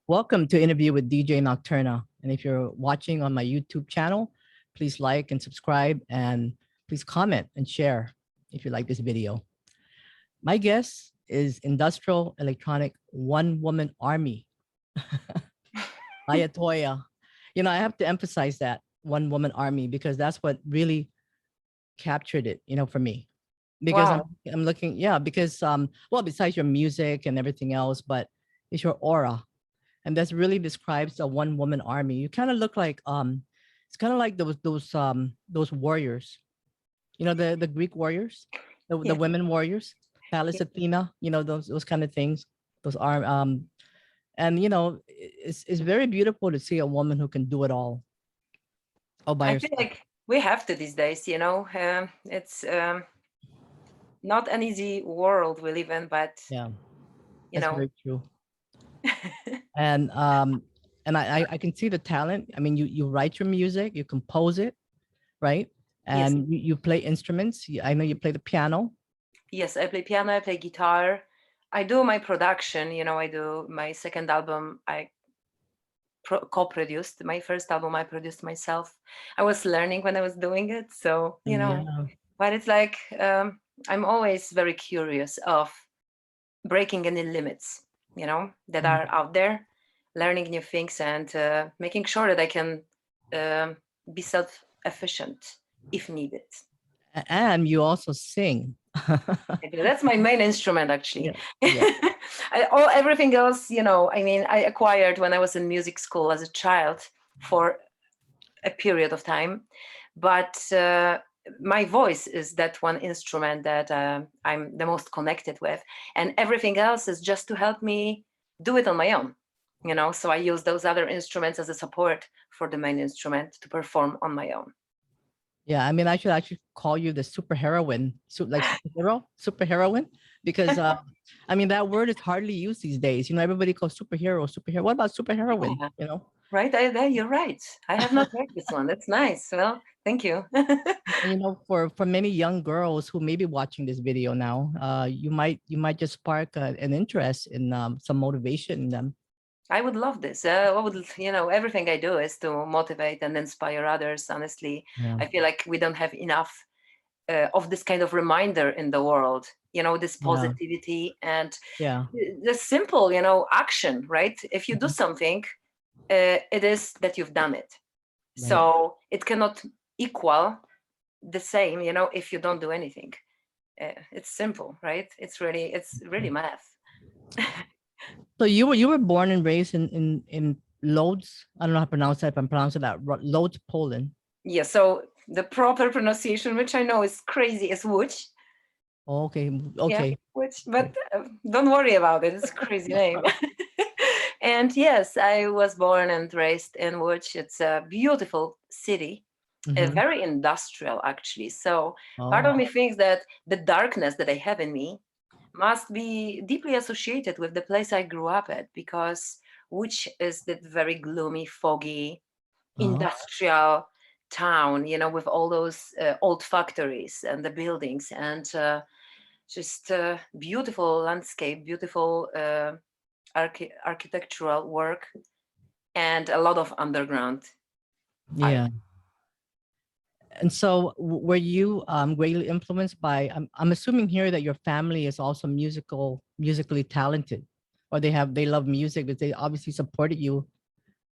Welcome to Interview with DJ Nocturna. And if you're watching on my YouTube channel, please like and subscribe and please comment and share if you like this video. My guest is industrial electronic one woman army, I Ya Toyah. I have to emphasize that one woman army because that's what really captured it, for me. Because I'm Wow. I'm looking, yeah, because well, besides your music and everything else, but it's your aura, and that's really describes a one woman army. You kind of look like it's kind of like those warriors, the Greek warriors, the Yeah. women warriors, Pallas Yeah. Athena, those kind of things, those arm and it's very beautiful to see a woman who can do it all by I feel herself. like we have to these days, it's not an easy world we live in, but, Yeah, you that's know, very true. And I can see the talent. I mean, you write your music, you compose it, right? yes, And you play instruments. I know you play the piano. yes, I play piano, I play guitar. I do my production, I do my second album. I co-produced my first album. I produced myself. I was learning when I was doing it. So, Yeah. but it's like, I'm always very curious of breaking any limits, that Mm. are out there, learning new things and making sure that I can um, be self-efficient if needed. And you also sing. That's my main instrument, actually. Yeah. Yeah. Everything else, I mean, I acquired when I was in music school as a child for a period of time, but my voice is that one instrument that I'm the most connected with, and everything else is just to help me do it on my own. So I use those other instruments as a support for the main instrument to perform on my own. Yeah. I mean, I should actually call you the superheroine, like superheroine, because I mean that word is hardly used these days. Everybody calls superhero. What about superheroine? Yeah, right. You're right. I have not heard this one. That's nice. Well, thank you. And for many young girls who may be watching this video now, you might just spark an interest in some motivation in them. I would love this. Everything I do is to motivate and inspire others. Honestly, Yeah. I feel like we don't have enough of this kind of reminder in the world. This Yeah. positivity and Yeah. the simple, action. Right? If you do Mhm. something, it is that you've done it. Right. So it cannot equal the same, if you don't do anything. It's simple, right? It's really math. So you were born and raised in Lodz. I don't know how to pronounce that. If I'm pronouncing that Lodz, Poland. Yeah. So the proper pronunciation, which I know is crazy, is Łódź. Oh, okay. Yeah, Okay. which, but don't worry about it. It's a crazy name. And yes, I was born and raised in Łódź. It's a beautiful city, Mm-hmm. very industrial, actually. So part of Oh. me thinks that the darkness that I have in me must be deeply associated with the place I grew up at, because which is that very gloomy, foggy, Oh. industrial town, with all those old factories and the buildings and just beautiful landscape, beautiful architectural work, and a lot of underground life. Yeah. And so, were you greatly influenced by? I'm assuming here that your family is also musically talented, or they love music, but they obviously supported you,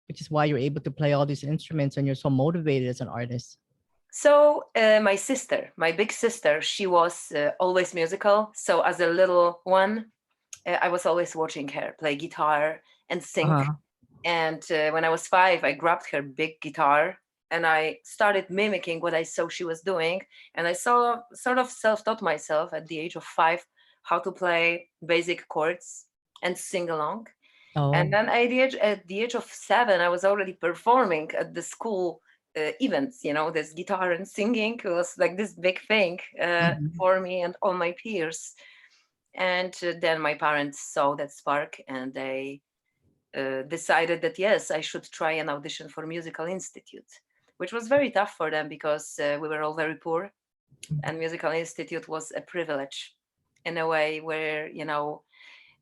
which is why you're able to play all these instruments and you're so motivated as an artist. So my sister, my big sister, she was always musical. So as a little one, I was always watching her play guitar and Uh sing. huh. And when I was 5, I grabbed her big guitar and I started mimicking what I saw she was doing. And I saw sort of self-taught myself at the age of 5 how to play basic chords and sing along. And Oh. then at the age of 7, I was already performing at the school events. This guitar and singing was like this big thing Mhm. for me and all my peers. And then my parents saw that spark and they decided that yes, I should try an audition for Musical Institute, which was very tough for them because we were all very poor, and Musical Institute was a privilege in a way where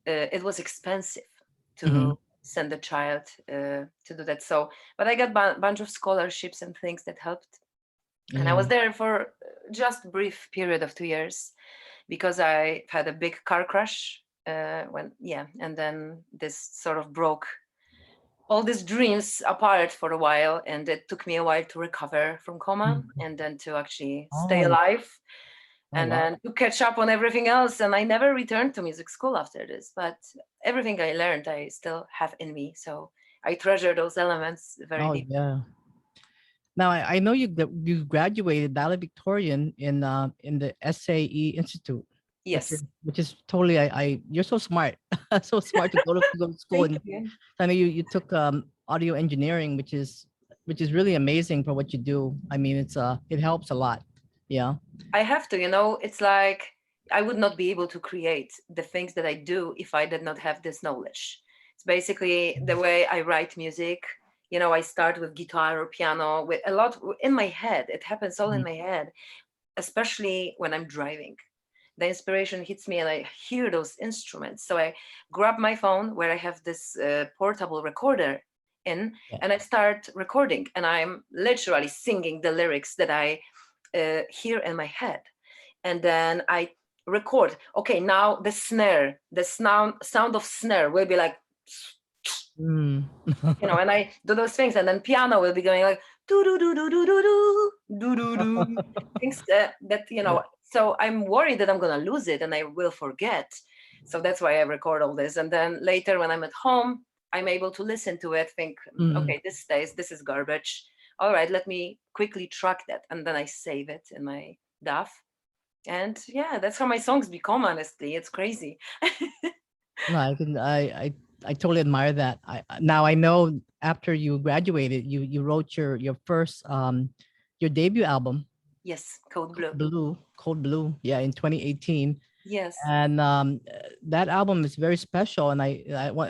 it was expensive to Mhm. send a child to do that. So, but I got a bunch of scholarships and things that helped. And I was Mm. there for just a brief period of 2 years because I had a big car crash and then this sort of broke all these dreams apart for a while, and it took me a while to recover from coma Mm. and then to actually stay Oh, alive oh and wow. then to catch up on everything else. And I never returned to music school after this, but everything I learned I still have in me, so I treasure those elements very Oh deep. yeah. Now I know you graduated valedictorian in the SAE Institute, Yes. which is totally I you're so smart, so smart to go to school. Thank And you. I know you took audio engineering, which is really amazing for what you do. I mean, it helps a lot. Yeah. I have to, it's like I would not be able to create the things that I do if I did not have this knowledge. It's basically the way I write music. I start with guitar or piano with a lot in my head. It happens all in Mhm. my head, especially when I'm driving. The inspiration hits me and I hear those instruments. So I grab my phone where I have this portable recorder in, Yeah. and I start recording, and I'm literally singing the lyrics that I hear in my head. And then I record. Okay, now the snare, the sound of snare will be like, Mm. and I do those things, and then piano will be going like do do do do do do do do do do things that Yeah. So I'm worried that I'm gonna lose it and I will forget. So that's why I record all this, and then later when I'm at home, I'm able to listen to it, think, Mm. okay, this stays, this is garbage. All right, let me quickly track that, and then I save it in my DAW. And yeah, that's how my songs become. Honestly, it's crazy. No, I totally admire that. Now I know after you graduated, you wrote your first your debut album, Yes, Code Blue. Cold Blue, yeah, in 2018. Yes, And that album is very special, and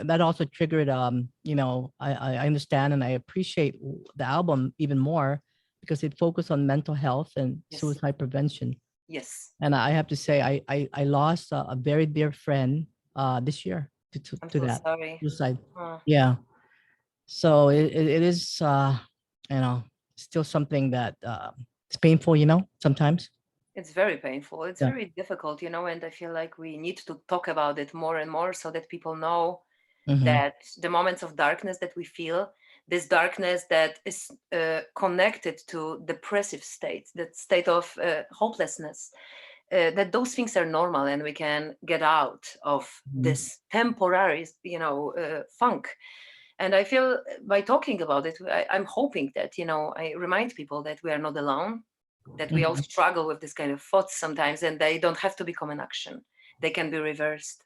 that also triggered I understand and I appreciate the album even more because it focused on mental health and yes, suicide prevention. yes. And I have to say I lost a very dear friend this year I'm to so that sorry. suicide. Oh, Yeah. So it is you know still something that it's painful, sometimes. it's very painful. It's Yeah. very difficult, and I feel like we need to talk about it more and more so that people know Hmm. that the moments of darkness that we feel, this darkness that is connected to depressive state, that state of hopelessness, that those things are normal and we can get out of this temporary, funk. And I feel by talking about it, I'm hoping that, I remind people that we are not alone, that we all Hmm. struggle with this kind of thoughts sometimes, and they don't have to become an action. They can be reversed.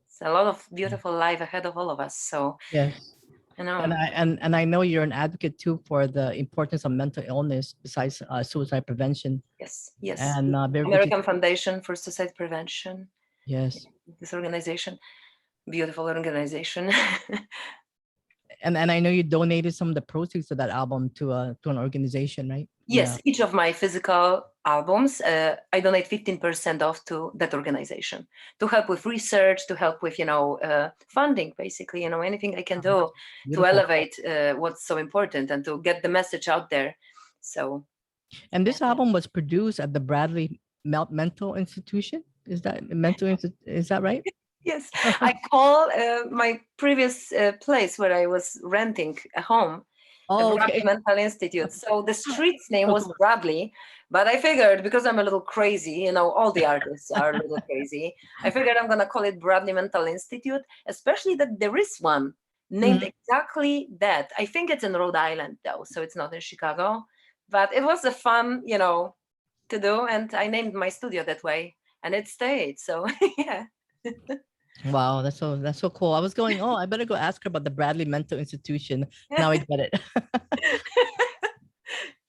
It's a lot of beautiful life ahead of all of us. So, Yes. you And know, I know you're an advocate too for the importance of mental illness besides suicide prevention. yes, yes. And which is American Foundation for Suicide Prevention, yes. this organization, beautiful organization. And I know you donated some of the proceeds of that album to an organization, right? Yeah. Yes, each of my physical albums, I donate 15% off to that organization to help with research, to help with, funding, basically, anything I can Oh, that's do to beautiful. elevate what's so important and to get the message out there. So, And yeah. this album was produced at the Bradley Mental Institution. Is that right? Yes, I call my previous place where I was renting a home a Oh, Bradley okay. Mental Institute. So the street's name So was cool. Bradley, but I figured because I'm a little crazy, all the artists are a little crazy. I figured I'm gonna call it Bradley Mental Institute, especially that there is one named Mhm. exactly that. I think it's in Rhode Island though, so it's not in Chicago. But it was a fun, to do, and I named my studio that way, and it stayed. So yeah. Wow, that's so cool. I was going, oh, I better go ask her about the Bradley Mental Institution. Now I get it.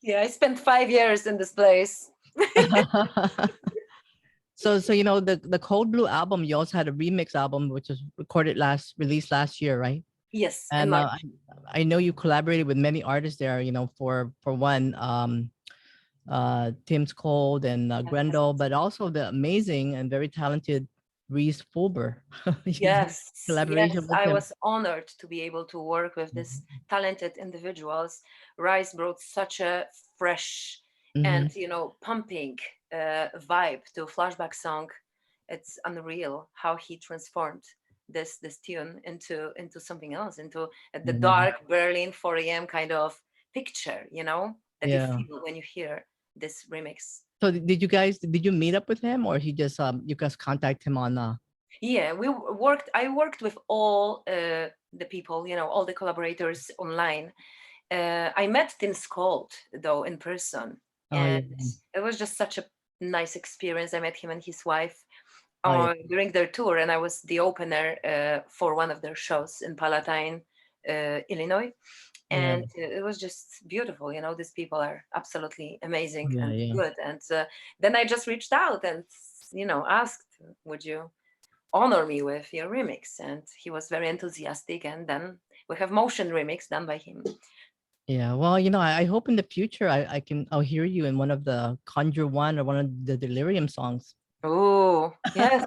Yeah, I spent 5 years in this place. So the Cold Blue album, you also had a remix album which was released last year, right? Yes, in And March. I know you collaborated with many artists there. For one, Tim's Cold and Yes. Grendel, but also the amazing and very talented Rhys Fulber. You did Yes, yes, collaboration with I him. was honored to be able to work with this talented individuals. Rhys brought such a fresh and, Mm-hmm. pumping vibe to Flashback song. It's unreal how he transformed this tune into something else, into the Yeah. dark Berlin 4 a.m. kind of picture, that you Yeah. feel when you hear this remix. So did you meet up with him, or he just you guys contact him on Yeah, I worked with all the people, all the collaborators online. I met Tim Skold though in person, oh yeah. and it was just such a nice experience. I met him and his wife Oh yeah. during their tour, and I was the opener for one of their shows in Palatine, Illinois. Yeah. And it was just beautiful. These people are absolutely amazing Yeah. and Yeah. good. And then I just reached out and asked, would you honor me with your remix? And he was very enthusiastic, and then we have motion remix done by him. Yeah. Well, I hope in the future I'll hear you in one of the Conjure one or one of the Delirium songs. Oh yes.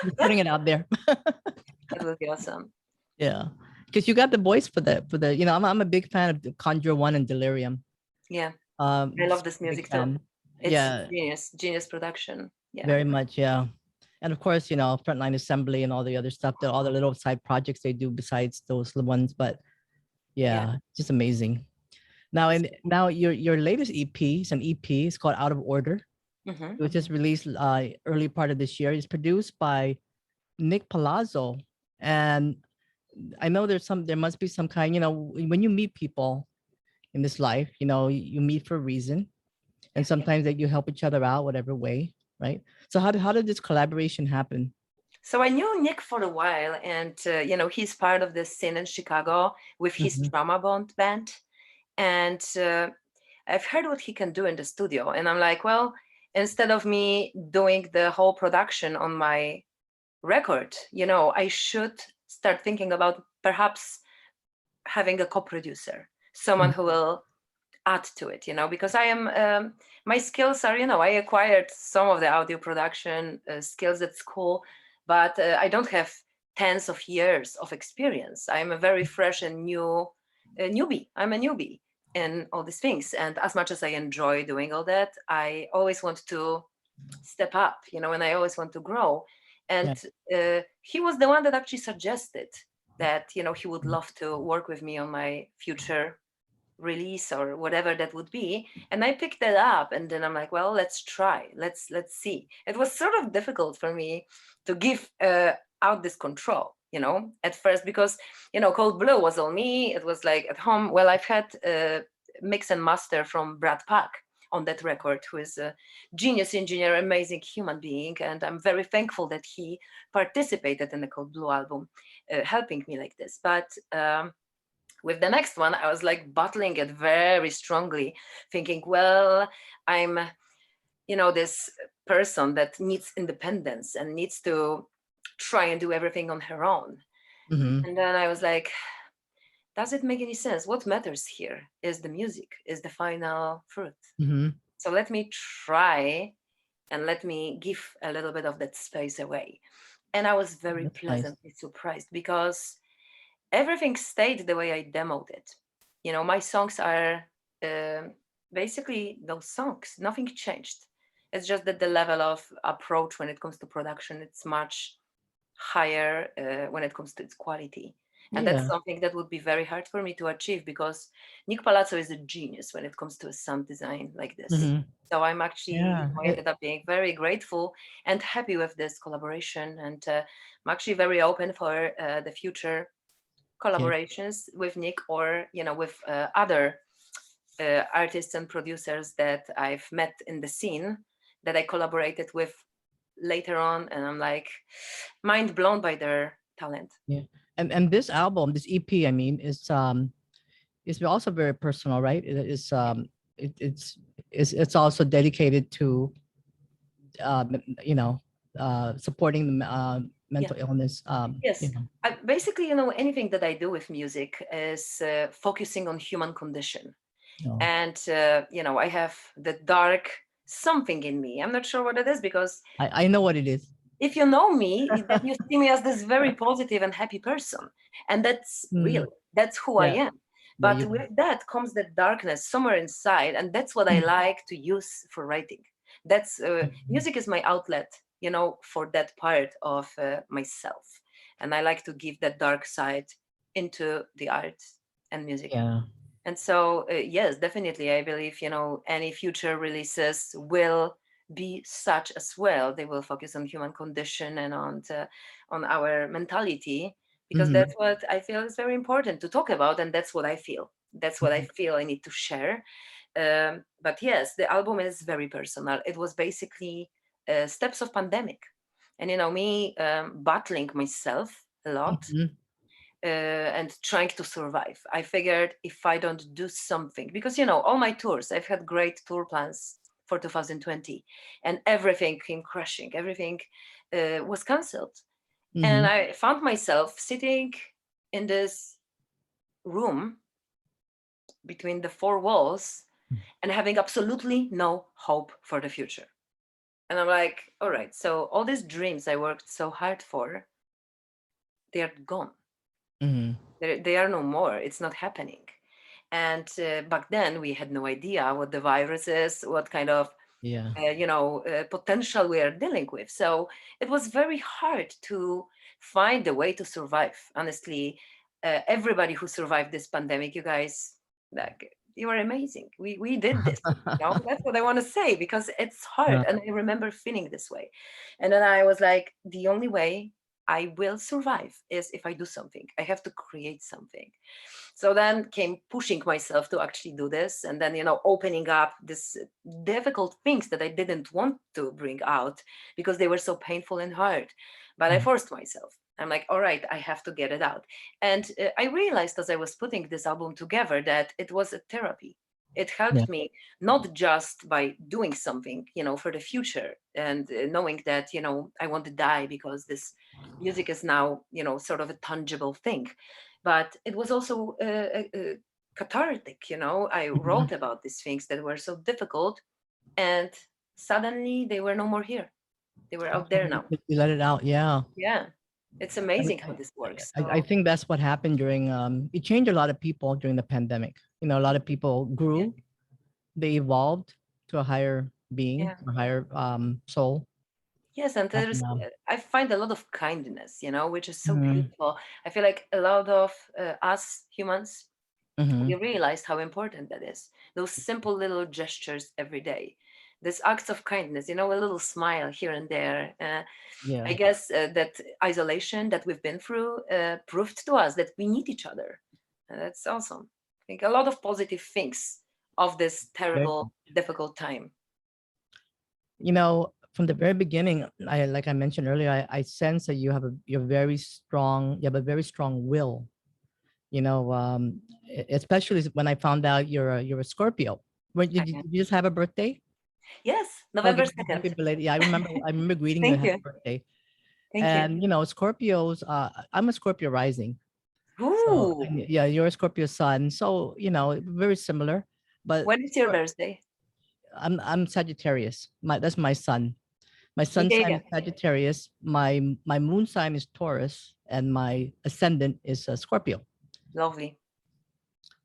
Just putting it out there. That would be awesome. Yeah. Because you got the voice for the I'm a big fan of the Conjure one and Delirium. Yeah, I love this Big music too. fan. It's Yeah, genius production. Yeah. very much. Yeah. And of course, Frontline Assembly and all the other stuff, all the little side projects they do besides those little ones. But Yeah. yeah, just amazing. Now your latest EP is an EP. It's called Out of Order. Hmm. It was just released early part of this year. It's produced by Nick Palazzo. And I know there must be some kind, when you meet people in this life, you meet for a reason. And Yeah. sometimes that you help each other out, whatever way, right? So how did this collaboration happen? So I knew Nick for a while, and he's part of the scene in Chicago with his Mhm. Trauma band, and I've heard what he can do in the studio, and I'm like, well, instead of me doing the whole production on my record, I should start thinking about perhaps having a co-producer, someone who will add to it, because I am my skills are, I acquired some of the audio production skills at school, but I don't have tens of years of experience. I'm a very fresh and new newbie. I'm a newbie in all these things, and as much as I enjoy doing all that, I always want to step up, and I always want to grow. And Yeah. he was the one that actually suggested that he would Mhm. love to work with me on my future release or whatever that would be. And I picked that up, and then I'm like, well, let's try, let's see. It was sort of difficult for me to give out this control, at first, because Cold Blue was all me. It was like at home. Well, I've had mix and master from Brad Pack on that record, who is a genius engineer, amazing human being, and I'm very thankful that he participated in the Cold Blue album, helping me like this. But with the next one, I was like battling it very strongly, thinking, well, I'm, this person that needs independence and needs to try and do everything on her own. Mhm. And then I was like, does it make any sense? What matters here is the music, is the final fruit. Mhm. So let me try and let me give a little bit of that space away. And I was very That's nice. pleasantly surprised because everything stayed the way I demoed it. My songs are basically those songs. Nothing changed. It's just that the level of approach when it comes to production, it's much higher when it comes to its quality. And that's Yeah. something that would be very hard for me to achieve because Nick Palazzo is a genius when it comes to a sound design like this. Mhm. So I'm actually, Yeah. I ended up being very grateful and happy with this collaboration. And I'm actually very open for the future Yeah. collaborations with Nick or with other artists and producers that I've met in the scene that I collaborated with later on, and I'm like mind blown by their talent. Yeah. And this album, this EP, I mean, is also very personal, right? It is it's also dedicated to you know supporting the Yeah. mental illness. Yes. Basically, anything that I do with music is focusing on human condition. You know, And, I have the dark something in me. I'm not sure what it is because I know what it is. if you know me, then you see me as this very positive and happy person, and that's Mhm. real. That's who I Yeah. am. Yeah. But You. with that comes that darkness somewhere inside, and that's what I Mhm. like to use for writing. That's Mhm. music is my outlet, for that part of myself, and I like to give that dark side into the art and music. Yeah. And so, yes, definitely, I believe, any future releases will be such as well. They will focus on human condition and on our mentality, because Mhm. that's what I feel is very important to talk about, and that's what I feel. That's what I Mhm. feel I need to share. But yes, the album is very personal. It was basically steps of pandemic, and me battling myself a lot, Mhm. and trying to survive. I figured if I don't do something, because all my tours, I've had great tour plans for 2020, and everything came crashing. Everything was cancelled, and Mhm. I found myself sitting in this room between the four walls and having absolutely no hope for the future. And I'm like, all right, so all these dreams I worked so hard for, they're gone. Mhm. They are no more. It's not happening. And back then, we had no idea what the virus is, what kind of Yeah. potential we are dealing with. So it was very hard to find a way to survive. Honestly, everybody who survived this pandemic, you guys, like, you are amazing. We did this. That's what I want to say, because it's hard, Yeah. and I remember feeling this way. And then I was like, the only way I will survive is if I do something. I have to create something. So then came pushing myself to actually do this, and then opening up this difficult things that I didn't want to bring out because they were so painful and hard. But I Mhm. forced myself. I'm like, all right, I have to get it out. And I realized as I was putting this album together that it was a therapy. It Yeah. helped me not just by doing something, for the future, and knowing that, I want to die because this music is now, sort of a tangible thing, but it was also cathartic. I Mhm. wrote about these things that were so difficult, and suddenly they were no more here. They were out there now. You let it out. Yeah. Yeah, it's I, amazing how this works. I So think that's what happened during it changed a lot of people during the pandemic. A lot of people yeah, grew, they evolved to a higher being, yeah, a higher soul. yes, and And, there's I find a lot of kindness, which is so mhm. beautiful. I feel like a lot of us humans, we Mhm. realized how important that is. Those simple little gestures every day, these acts of kindness, a little smile here and there. I Yeah. guess that isolation that we've been through proved to us that we need each other. And that's awesome. I think a lot of positive things of this Very terrible, difficult time. from the very beginning, like I mentioned earlier, I sense that you have a very strong will. Especially when I found out you're a Scorpio. When I did am. you just have a birthday? Yes, Okay, November happy 2nd. belated. Yeah, I remember greeting you Thank happy you. birthday. Thank you. And Scorpios, I'm a Scorpio rising. So Ooh, and yeah, you're a Scorpio sun. So, very similar. But when is your birthday? I'm Sagittarius. That's my sun. My Yeah, sun yeah, sign yeah. is Sagittarius. My moon sign is Taurus, and my ascendant is Scorpio. Lovely.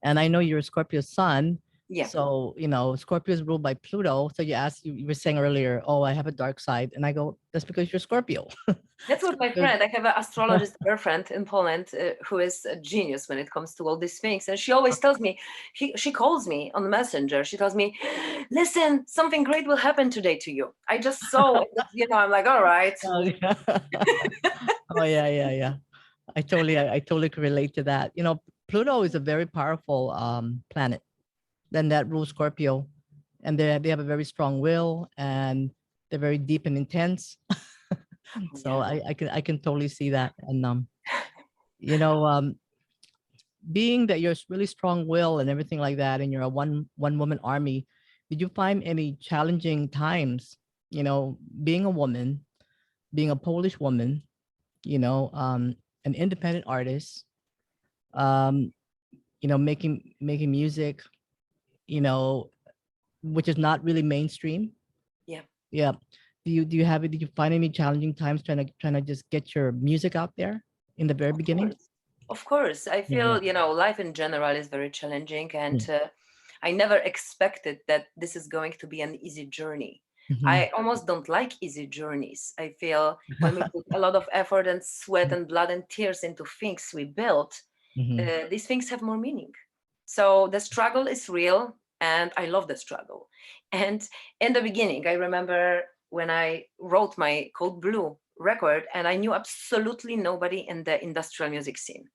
And I know you're a Scorpio sun. Yeah. So, Scorpio is ruled by Pluto. So you were saying earlier, oh, I have a dark side. And I go, that's because you're Scorpio. That's what my Because friend, I have an astrologist girlfriend in Poland who is a genius when it comes to all these things. And she always tells me, she calls me on Messenger. She tells me, listen, something great will happen today to you. I just saw, I'm like, all right. oh, yeah. Oh, yeah, yeah, yeah. I totally can relate to that. Pluto is a very powerful planet. Then that rules Scorpio, and they have a very strong will, and they're very deep and intense. So Yeah. I can totally see that. And you know, being that you're really strong will and everything like that, and you're a one woman army, did you find any challenging times? Being a woman, being a Polish woman, an independent artist, um, making music, you know, which is not really mainstream. Yeah. Yeah. did you find any challenging times trying to just get your music out there in the very Of beginning? course. Of course. I Yeah. feel, life in general is very challenging. And Yeah. I never expected that this is going to be an easy journey. Mhm. I almost don't like easy journeys. I feel when we put a lot of effort and sweat and blood and tears into things we built, Mhm. these things have more meaning. So the struggle is real, and I love the struggle. And in the beginning, I remember when I wrote my Code Blue record, and I knew absolutely nobody in the industrial music scene.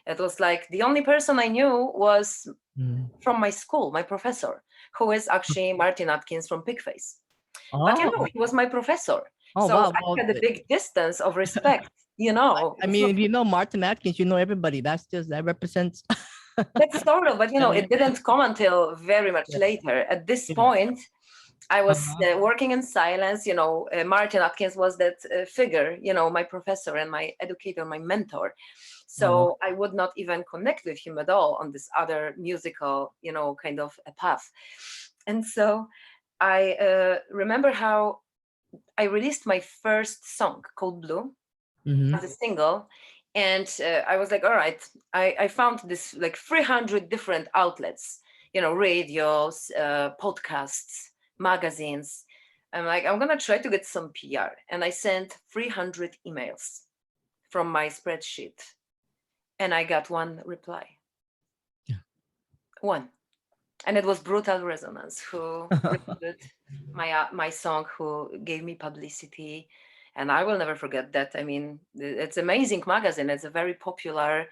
It was like the only person I knew was Mhm. from my school, my professor, who is actually Martin Atkins from Pigface. But Oh. he was my professor. Oh, So wow. I Well, had a big distance of respect, you know. I It's mean, not if you know Martin Atkins, you know everybody. That represents. That's sort of, but Yeah. it didn't come until very much Yeah. later. At this Yeah. point, I was Uh-huh. working in silence. Martin Atkins was that figure, my professor and my educator, my mentor. Uh-huh. So I would not even connect with him at all on this other musical, kind of a path. And so I remember how I released my first song called Blue Mhm. as a single. And I was like, all right, I found this like 300 different outlets, radios, podcasts, magazines. I'm like, I'm gonna try to get some PR. And I sent 300 emails from my spreadsheet, and I got one reply. Yeah. One. And it was Brutal Resonance who reviewed my song, who gave me publicity. And I will never forget that. I mean, it's amazing magazine. It's a very popular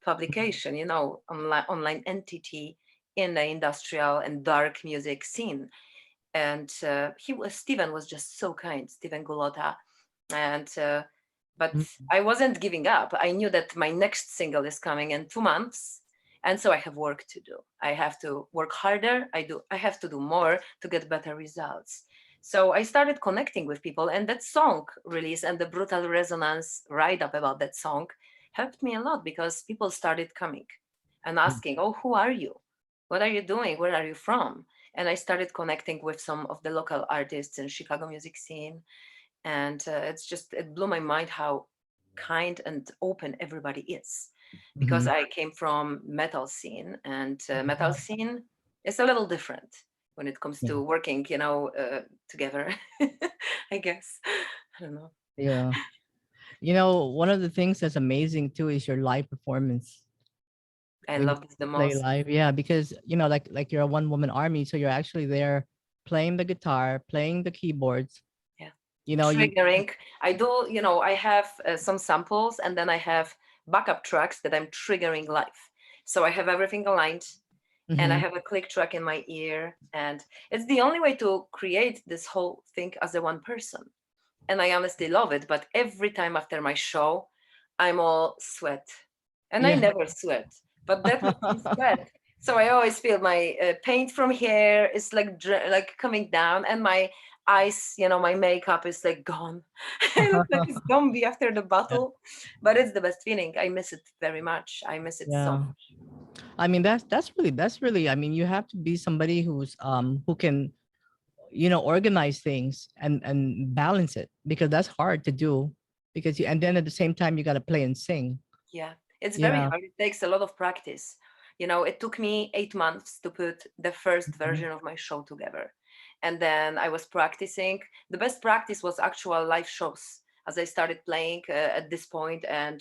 publication, online entity in the industrial and dark music scene. And Steven was just so kind, Steven Gulota. And but Mhm. I wasn't giving up. I knew that my next single is coming in 2 months, and so I have work to do. I have to work harder. I have to do more to get better results. So I started connecting with people, and that song release and the Brutal Resonance write up about that song helped me a lot, because people started coming and asking, "Oh, who are you? What are you doing? Where are you from?" And I started connecting with some of the local artists in Chicago music scene. And it blew my mind how kind and open everybody is, because Mhm. I came from metal scene, and metal scene is a little different when it comes Yeah. to working, together. I guess. I don't know. Yeah. One of the things that's amazing too is your live performance I when love this the you play most. live. Yeah, because like you're a one woman army, so you're actually there playing the guitar, playing the keyboards. Yeah. You. Triggering. I do, I have some samples, and then I have backup tracks that I'm triggering live. So I have everything aligned, and I Mhm. have a click track in my ear. And it's the only way to create this whole thing as a one person. And I honestly love it. But every time after my show, I'm all sweat. And I Yeah. never sweat, but that makes me sweat. So I always feel my paint from here is like like coming down, and my eyes, my makeup is like gone. I look like a zombie after the Yeah. battle, but it's the best feeling. I miss it very much. I miss it so Yeah. much. I mean, that's really, I mean, you have to be somebody who can, organize things and balance it, because that's hard to do, and then at the same time you got to play and sing. Yeah, it's very Yeah. hard. It takes a lot of practice. It took me 8 months to put the first Mhm. version of my show together. And then I was practicing. The best practice was actual live shows, as I started playing at this point, and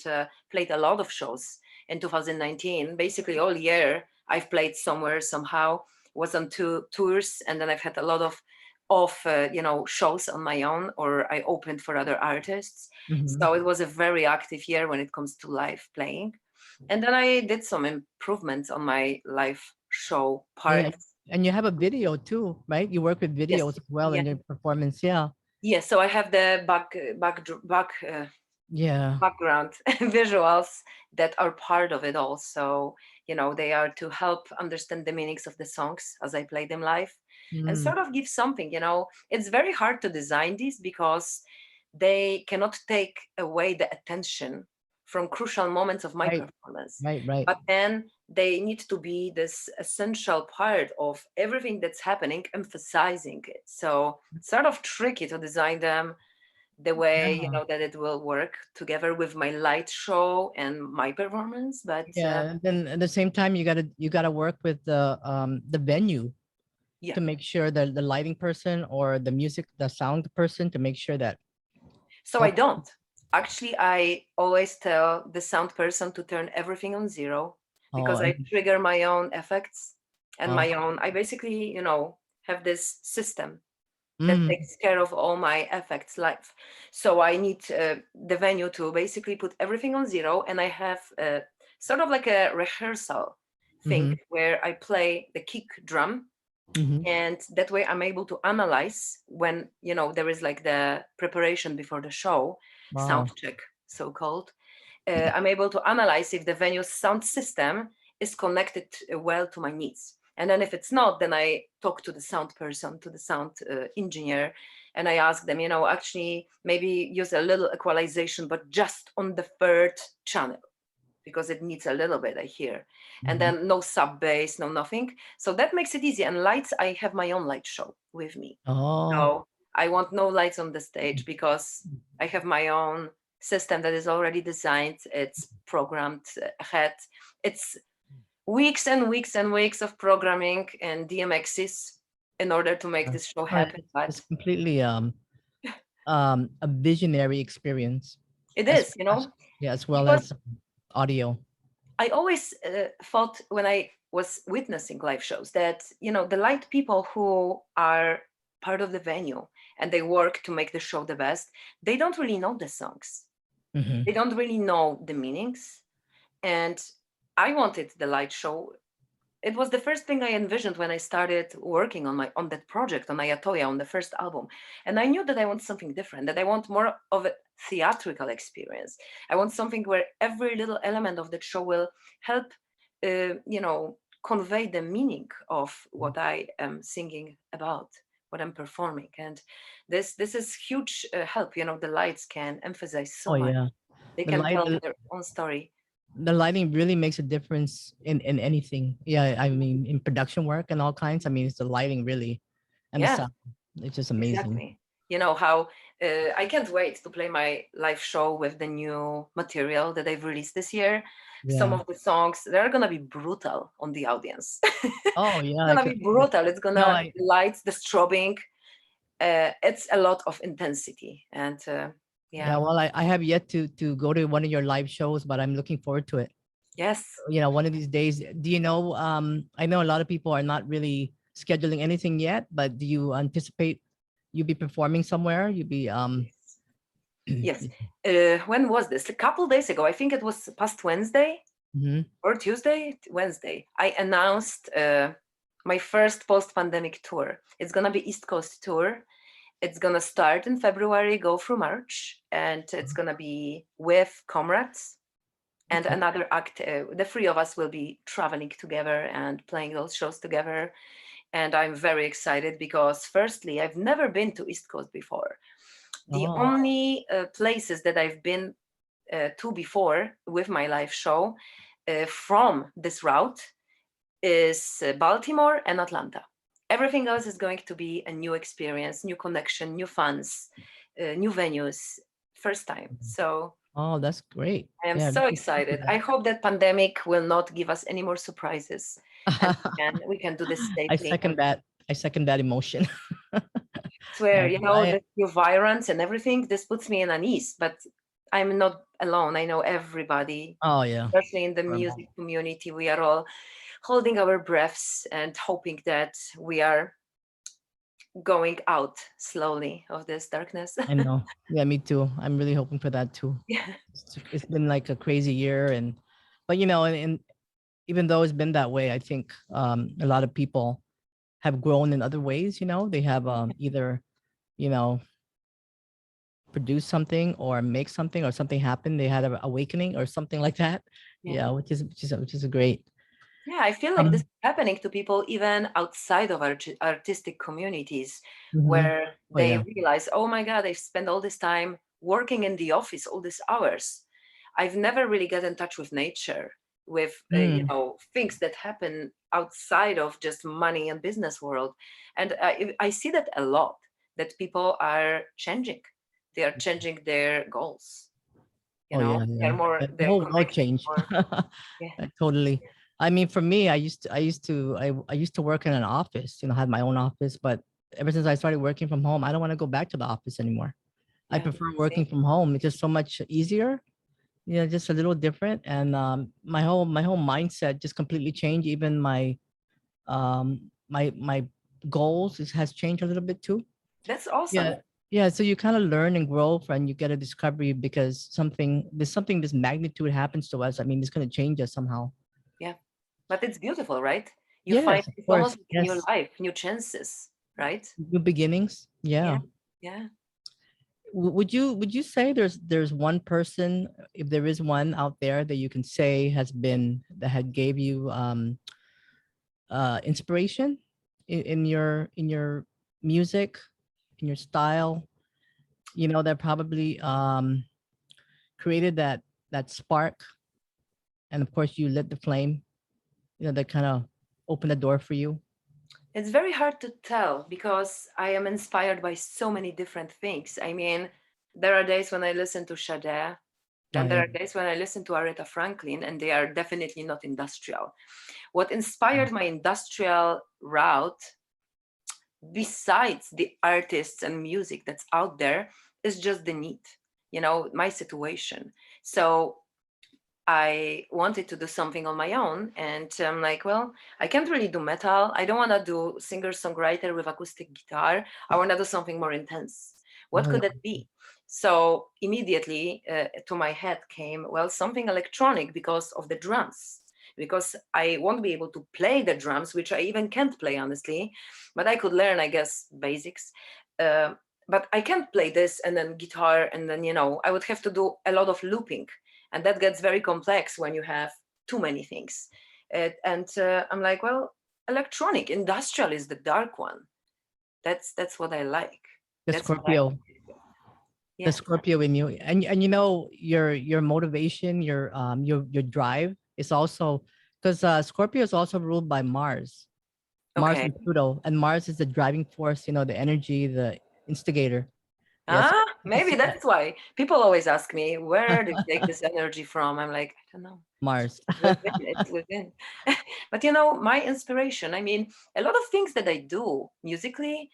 played a lot of shows in 2019. Basically, all year, I've played somewhere, somehow, was on two tours, and then I've had a lot of shows on my own, or I opened for other artists. Mhm. So it was a very active year when it comes to live playing. And then I did some improvements on my live show Yeah, parts. and you have a video too, right? You work with Yes, videos as well yeah, in your performance. Yeah. yeah. So I have the Yeah. background visuals that are part of it all. So they are to help understand the meanings of the songs as I play them live, and Mm. sort of give something. It's very hard to design these, because they cannot take away the attention from crucial moments of my Right, performance. right, right. But then they need to be this essential part of everything that's happening, emphasizing it. So it's sort of tricky to design them the way, you Yeah. know, that it will work together with my light show and my performance. But Yeah. And then at the same time, you gotta work with the venue yeah. to make sure that the lighting person or the music, the sound person to make sure that So I all. don't. Actually, I always tell the sound person to turn everything on zero Oh, because I and trigger my own effects and oh, my own. I basically, you know, have this system that mm, takes care of all my effects live. So I need the venue to basically put everything on zero, and I have sort of like a rehearsal thing mm-hmm, where I play the kick drum, mm-hmm. and that way I'm able to analyze when, you know, there is like the preparation before the show, sound Wow. check, so called. I'm able to analyze if the venue's sound system is connected well to my needs. And then if it's not, then I talk to the sound person, to the sound engineer, and I ask them, you know, actually maybe use a little equalization, but just on the third channel because it needs a little bit, I hear. And Mhm. then no sub bass, no nothing. So that makes it easy. And lights, I have my own light show with me. Oh. So I want no lights on the stage because I have my own system that is already designed. It's programmed ahead. It's weeks and weeks and weeks of programming and DMXs in order to make Yeah. this show Well, happen. But it's completely a visionary experience it as is, you as know, yeah, as well because as audio. I always thought when I was witnessing live shows that, you know, the light people who are part of the venue and they work to make the show the best, they don't really know the songs. Hmm. They don't really know the meanings. And I wanted the light show. It was the first thing I envisioned when I started working on that project on I Ya Toyah, on the first album. And I knew that I want something different, that I want more of a theatrical experience. I want something where every little element of that show will help, you know, convey the meaning of what I am singing about, what I'm performing. And this is huge help. You know, the lights can emphasize Oh so much. yeah, They the can light tell the, their own story. the lighting really makes a difference in anything. Yeah, I mean in production work and all kinds. I mean it's the lighting really and the Yeah. sound. It's just amazing. Exactly. You know how I can't wait to play my live show with the new material that they've released this year. Some Yeah. of the songs they're gonna be brutal on the audience. Oh yeah, It's I gonna could. be brutal. It's No, gonna I lights, the strobing. It's a lot of intensity, and yeah. yeah, Well, I have yet to go to one of your live shows, but I'm looking forward to it. yes, You know, one of these days. Do you know? I know a lot of people are not really scheduling anything yet, but do you anticipate you be performing somewhere? You be yes. When was this? A couple days ago. I think it was past Wednesday hmm. or Tuesday, Wednesday. I announced my first post-pandemic tour. It's gonna be East Coast tour. It's gonna start in February, go through March, and it's gonna be with comrades and Okay. another act. The three of us will be traveling together and playing those shows together. And I'm very excited because, firstly, I've never been to East Coast before. The Oh, only places that I've been to before with my live show from this route is Baltimore and Atlanta. Everything else is going to be a new experience, new connection, new fans, new venues, first time. So oh, that's great. I am Yeah, so looking forward excited. to I hope that pandemic will not give us any more surprises, and that. we can do this I safely. second that. I second that emotion. Swear, Yeah, you 'cause know, the new variants and everything. This puts me in unease, but I'm not alone. I know everybody, oh yeah. especially in the For a moment. music community. We are all holding our breaths and hoping that we are going out slowly of this darkness. I know. Yeah, me too. I'm really hoping for that too. Yeah. It's been like a crazy year, and but you know, and even though it's been that way, I think a lot of people have grown in other ways. You know, they have either you know produce something or make something or something happen. They had an awakening or something like that. Yeah. Yeah, which is a great. Yeah, I feel like this Um. is happening to people even outside of artistic communities Mhm. where Oh they yeah. realize, oh my God, I spent all this time working in the office, all these hours. I've never really got in touch with nature, with Mm. things that happen outside of just money and business world. And I see that a lot, that people are changing. They are changing their goals. Oh yeah, yeah. The They're whole world connecting changed. more. Yeah, Totally. I mean, for me, I used to work in an office. You know, had my own office, but ever since I started working from home, I don't want to go back to the office anymore. I yeah. prefer Same. working from home. It's just so much easier. You know, just a little different, and my whole mindset just completely changed. Even my goals has changed a little bit too. That's Yeah. awesome. Yeah. So you kind of learn and grow and you get a discovery because something this magnitude happens to us. I mean, it's gonna change us somehow. Yeah, but it's beautiful, right? You find Yes, of it's course. almost like a new Yes. life, new chances, right? New beginnings. Yeah, Yeah. yeah. Would you say there's one person, if there is one out there that you can say has been that had gave you inspiration in your music, in your style, you know, that probably created that spark, and of course you lit the flame, you know, that kind of opened the door for you. It's very hard to tell because I am inspired by so many different things. I mean, there are days when I listen to Sade, Oh and there yeah. are days when I listen to Aretha Franklin, and they are definitely not industrial. What inspired my industrial route, besides the artists and music that's out there, is just the need, my situation. So I wanted to do something on my own, and I'm like, well, I can't really do metal. I don't want to do singer-songwriter with acoustic guitar. I want to do something more intense. What Oh could yeah. that be? So immediately to my head came, well, something electronic because of the drums. Because I won't be able to play the drums, which I even can't play, honestly, but I could learn, I guess, basics. Uh, but I can't play this and then guitar, and then, I would have to do a lot of looping, and that gets very complex when you have too many things. And I'm like, well, electronic industrial is the dark one. That's what I like. The That's what I Scorpio, the Yeah. Scorpio in you, and you know your motivation, your drive is also because Scorpio is also ruled by Mars, Mars Okay. and Pluto, and Mars is the driving force, you know, the energy, the instigator. Yes, you can Maybe see that's why people always ask me, where do you take this energy from? I'm like, I don't know. Mars. Within, it's within. But my inspiration, I mean, a lot of things that I do musically,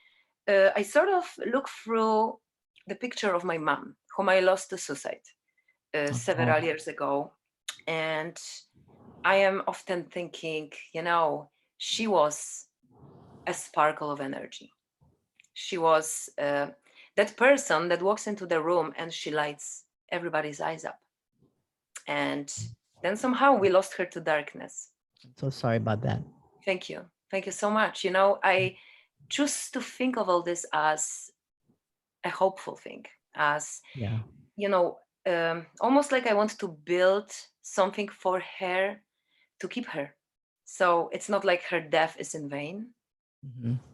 I sort of look through the picture of my mom, whom I lost to suicide several Oh, years ago. And I am often thinking, she was a sparkle of energy. She was that person that walks into the room and she lights everybody's eyes up. And then somehow we lost her to darkness. so sorry about that. Thank you. Thank you so much. I choose to think of all this as a hopeful thing, as, Yeah. you know, almost like I want to build something for her to keep her. So it's not like her death is in vain,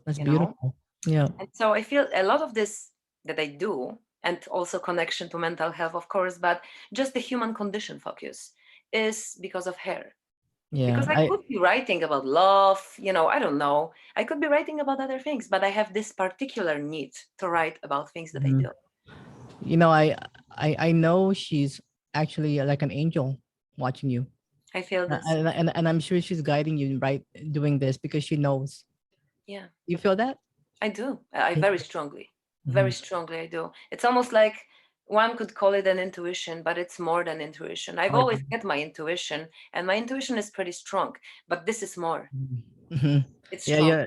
That's you know? beautiful. Yeah. And so I feel a lot of this that I do, and also connection to mental health, of course, but just the human condition focus is because of her. Yeah. Because I could be writing about love, I don't know. I could be writing about other things, but I have this particular need to write about things that I Mhm. do. You know, I know she's actually like an angel watching you. I feel this. And I'm sure she's guiding you right doing this because she knows. Yeah, You feel that? I do. I very Mm-hmm. strongly I do. It's almost like one could call it an intuition, but it's more than intuition. I've always had my intuition, and my intuition is pretty strong, but this is more. Hmm. It's Yeah, strong. yeah.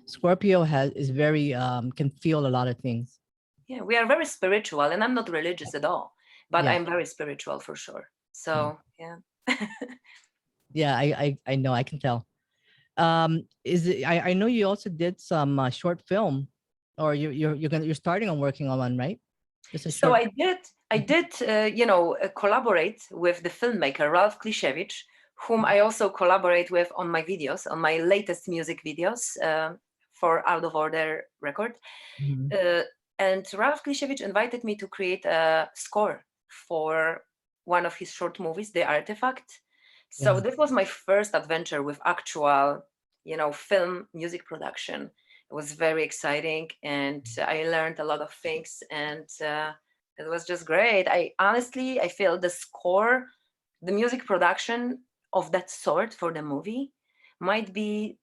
Scorpio is very can feel a lot of things. Yeah, we are very spiritual, and I'm not religious at all, but Yeah. I'm very spiritual for sure. Yeah. So, yeah. Yeah, I know, I can tell. Is it I know you also did some short film, or you're starting on working on one, right? Just a So short. I did collaborate with the filmmaker Ralph Klishevich, whom I also collaborate with on my videos, on my latest music videos for Out of Order record. Mhm. Uh, and Ralph Klishevich invited me to create a score for one of his short movies, The Artifact. So Yeah. this was my first adventure with actual, film music production. It was very exciting, and I learned a lot of things, and it was just great. I feel the score, the music production of that sort for the movie might be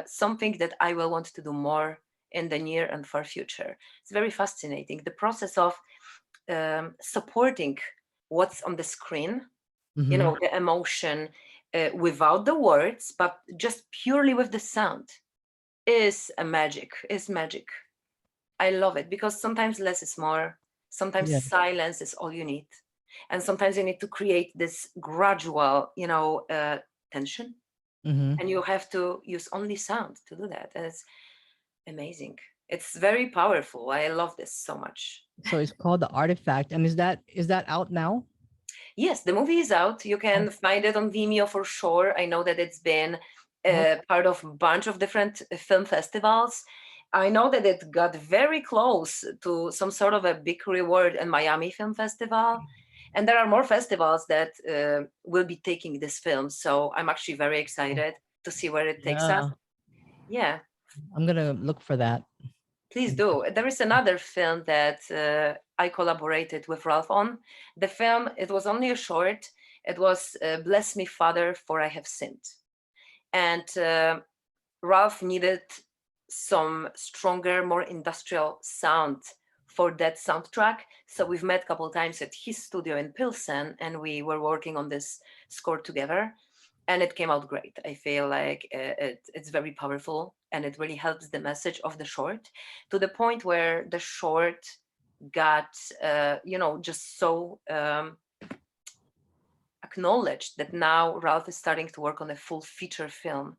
something that I will want to do more in the near and far future. It's very fascinating. The process of supporting what's on the screen, Mm-hmm. the emotion without the words, but just purely with the sound is magic. I love it because sometimes less is more. Sometimes Yeah. silence is all you need. And sometimes you need to create this gradual, tension. Mm-hmm. And you have to use only sound to do that. And it's amazing. It's very powerful. I love this so much. So it's called The Artifact. And is that out now? Yes, the movie is out. You Oh, can find it on Vimeo for sure. I know that it's been oh, part of a bunch of different film festivals. I know that it got very close to some sort of a big reward in Miami Film Festival. And there are more festivals that will be taking this film. So I'm actually very oh, excited to see where it takes us. yeah. Yeah, I'm gonna look for that. please do. There is another film that I collaborated with Ralph on. The film, it was only a short. It was Bless Me, Father, for I Have Sinned. And Ralph needed some stronger, more industrial sound for that soundtrack. So we've met a couple of times at his studio in Pilsen, and we were working on this score together. And it came out great. I feel like it's very powerful, and it really helps the message of the short to the point where the short got, just so acknowledged that now Ralph is starting to work on a full feature film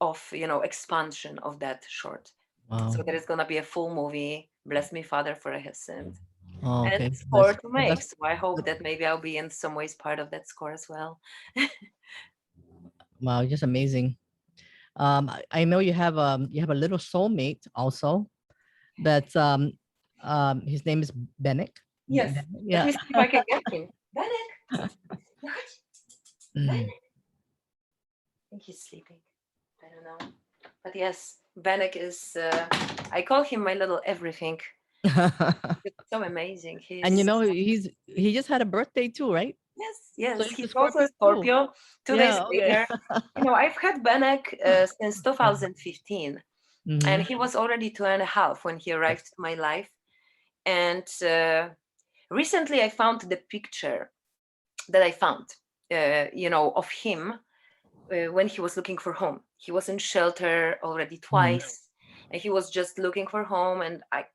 of, expansion of that short. So Wow. there is going to be a full movie, Bless Me, Father, for I Have Sinned. Oh, And okay. it's score to make. That's So I hope that maybe I'll be in some ways part of that score as well. wow, just amazing. I know you have a little soulmate also. That's his name is Bennett. Yes. Let Yeah. me see if I can get him. Bennett. Bennett. Mm. I think he's sleeping. I don't know. But yes, Vanek is, I call him my little everything. It's so amazing. And He's, he just had a birthday too, right? yes, So yes, he's a he's also Scorpio a too. Scorpio. 2 days Yeah, okay. later, I've had Vanek since 2015, and Mm-hmm. he was already 2.5 when he arrived to my life. And recently I found the picture that I found, of him when he was looking for home. He was in shelter already Mm-hmm. twice, and he was just looking for home. And I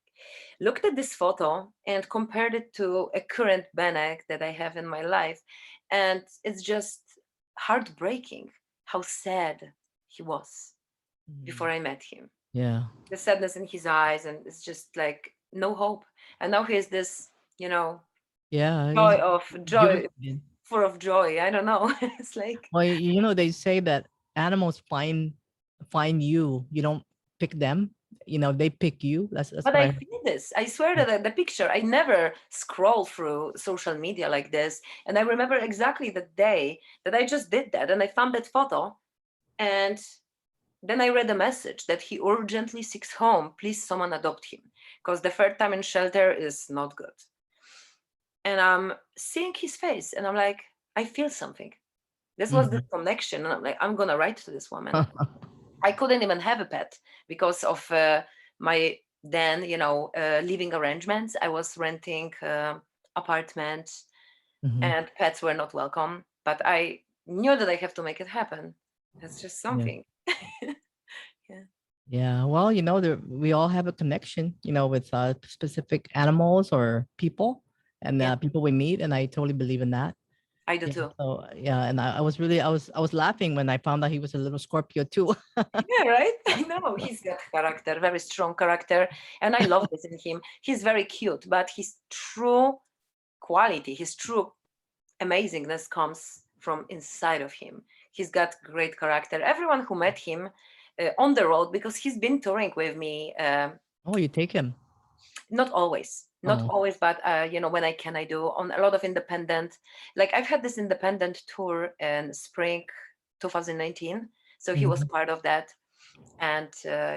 looked at this photo and compared it to a current Benek that I have in my life, and it's just heartbreaking how sad he was before I met him. Yeah. The sadness in his eyes, and it's just like no hope. And now he is this, you know, Yeah. joy He's of joy. joy, full of joy. I don't know. It's like, Well, they say that animals find you. You don't pick them. They pick you. That's but what I I heard. feel this. I swear that the picture, I never scroll through social media like this. And I remember exactly the day that I just did that. And I found that photo. And then I read a message that he urgently seeks home. Please, someone adopt him. Because the third time in shelter is not good. And I'm seeing his face. And I'm like, I feel something. This was the Mhm. connection. And I'm like, I'm going to write to this woman. I couldn't even have a pet because of my then, living arrangements. I was renting apartments, Mhm. and pets were not welcome. But I knew that I have to make it happen. It's just Yeah. something. Yeah, Yeah. Well, we all have a connection, with specific animals or people and yeah, people we meet, and I totally believe in that. I do Yeah. too. So yeah, and I was laughing when I found out he was a little Scorpio too. Yeah, right. I know he's got character, very strong character, and I love this in him. He's very cute, but his true quality, his true amazingness comes from inside of him. He's got great character. Everyone who met him on the road, because he's been touring with me. Oh, you take him. Not always, not Oh. always, but when I can, I do on a lot of independent. Like I've had this independent tour in spring 2019, so he was Mhm. part of that. And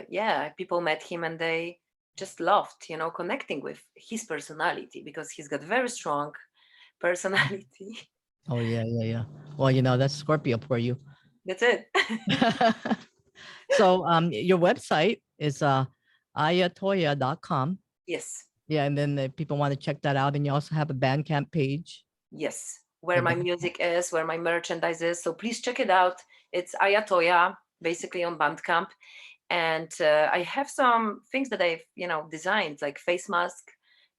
yeah, people met him and they just loved, connecting with his personality, because he's got very strong personality. Oh yeah, yeah, yeah. Well, that's Scorpio for you. That's it. So your website is ayatoya.com. Yes, Yeah, and then if people want to check that out, and you also have a Bandcamp page. yes, where The my band, music is, where my merchandise is, so please check it out. It's I Ya Toyah, basically, on Bandcamp. And I have some things that I've designed, like face mask,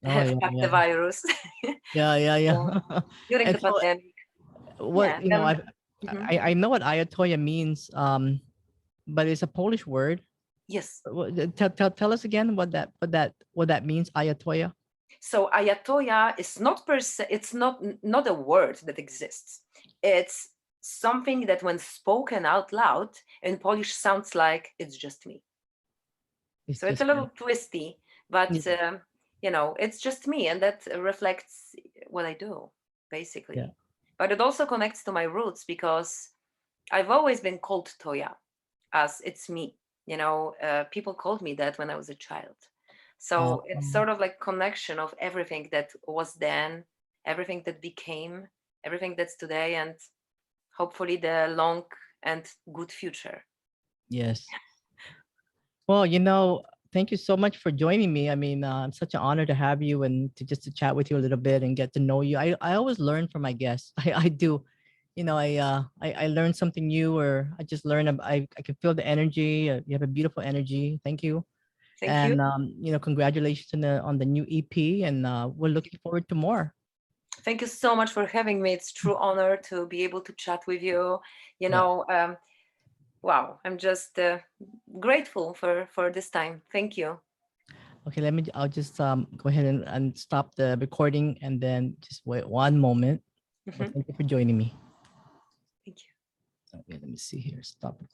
oh yeah, fuck the yeah, virus. yeah, yeah, So, yeah. during And the so pandemic. what Yeah. Mhm. I know what ayatoya means, but it's a Polish word. Yes. Tell us again what that means, ayatoya. So ayatoya is not per se, it's not a word that exists. It's something that when spoken out loud in Polish sounds like it's just me. It's So it's a just little twisty, but yeah, it's just me, and that reflects what I do, yeah. basically. But it also connects to my roots, because I've always been called Toya, as it's me. People called me that when I was a child. So it's Um, sort of like connection of everything that was then, everything that became, everything that's today, and hopefully the long and good future. yes. Well, thank you so much for joining me. I mean, it's such an honor to have you and to chat with you a little bit and get to know you. I always learn from my guests. I do. I learn something new, or I just learn. I can feel the energy. You have a beautiful energy. Thank you. Thank you. And congratulations on the new EP. And we're looking forward to more. Thank you so much for having me. It's true honor to be able to chat with you. You Yeah. know, wow, I'm just grateful for this time. Thank you. Okay. I'll just go ahead and stop the recording, and then just wait one moment. Well, Mhm. thank you for joining me. Thank you. Okay. Let me see here. Stop recording.